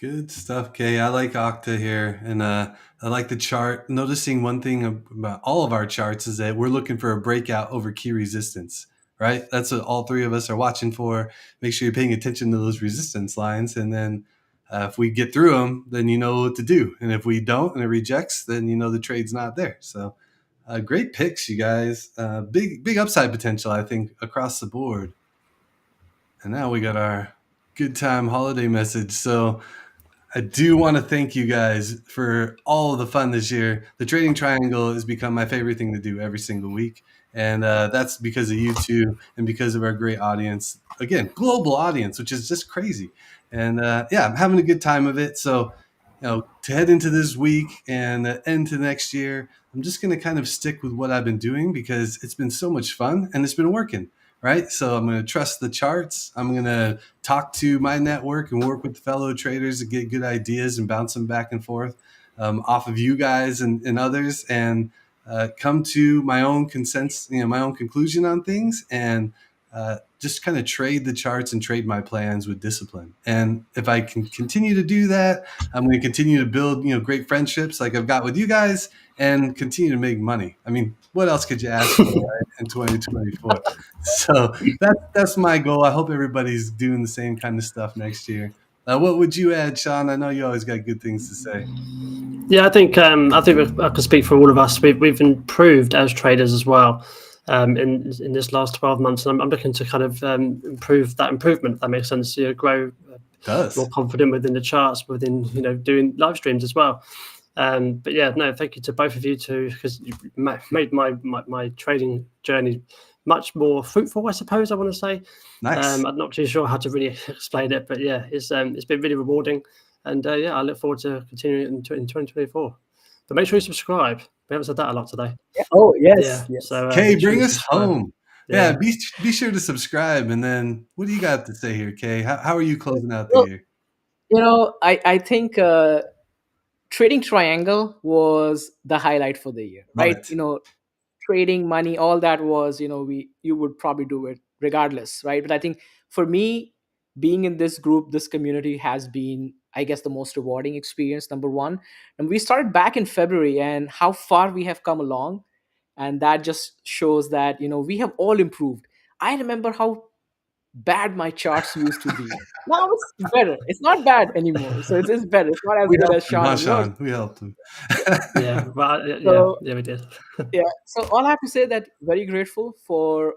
Good stuff, Kay. I like Okta here, and I like the chart. Noticing one thing about all of our charts is that we're looking for a breakout over key resistance, right? That's what all three of us are watching for. Make sure you're paying attention to those resistance lines, and then if we get through them, then you know what to do. And if we don't and it rejects, then you know the trade's not there. So Great picks, you guys. Big upside potential, I think, across the board. And now we got our good time holiday message. So I do want to thank you guys for all of the fun this year. The Trading Triangle has become my favorite thing to do every single week. And that's because of you two and because of our great audience. Again, global audience, which is just crazy. And I'm having a good time of it. So, to head into this week and into next year, I'm just going to kind of stick with what I've been doing because it's been so much fun and it's been working. Right. So I'm going to trust the charts. I'm going to talk to my network and work with fellow traders to get good ideas and bounce them back and forth off of you guys and others, and come to my own consensus, my own conclusion on things, and just kind of trade the charts and trade my plans with discipline. And if I can continue to do that, I'm going to continue to build, great friendships like I've got with you guys and continue to make money. I mean, what else could you ask for, right, in 2024? So that's my goal. I hope everybody's doing the same kind of stuff next year. What would you add, Sean? I know you always got good things to say. Yeah, I think I can speak for all of us. We've improved as traders as well in this last 12 months, and I'm looking to kind of improve that improvement. If that makes sense. Grow more confident within the charts, within doing live streams as well. But yeah, no, thank you to both of you too, because you made my trading journey much more fruitful, I suppose I want to say. Nice. I'm not too sure how to really explain it, but yeah, it's been really rewarding, and I look forward to continuing it in 2024. But make sure you subscribe. We haven't said that a lot today. Oh yes. So Kay, bring us home. Yeah, be sure to subscribe. And then, what do you got to say here, Kay? How are you closing out the year? I think Trading Triangle was the highlight for the year, right? Trading money, all that was, you would probably do it regardless, right? But I think for me, being in this group, this community has been, I guess, the most rewarding experience, number one. And we started back in February, and how far we have come along. And that just shows that, we have all improved. I remember how bad my charts used to be. Now it's better. It's not bad anymore. So it's better. It's not as good as Sean. We helped him. We did. So all I have to say that very grateful for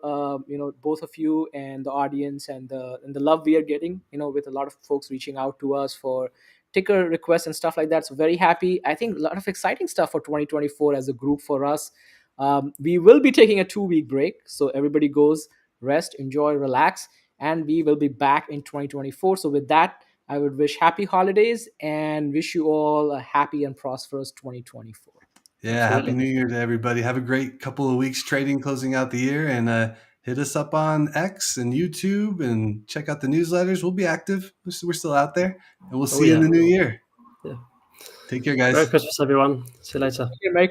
both of you and the audience and the love we are getting. With a lot of folks reaching out to us for ticker requests and stuff like that. So very happy. I think a lot of exciting stuff for 2024 as a group for us. We will be taking a 2-week break, so everybody goes rest, enjoy, relax. And we will be back in 2024. So with that, I would wish happy holidays and wish you all a happy and prosperous 2024. Yeah, Absolutely. Happy New Year to everybody. Have a great couple of weeks trading, closing out the year. And hit us up on X and YouTube and check out the newsletters. We'll be active. We're still out there. And we'll see you in the new year. Yeah. Take care, guys. Merry Christmas, everyone. See you later. Merry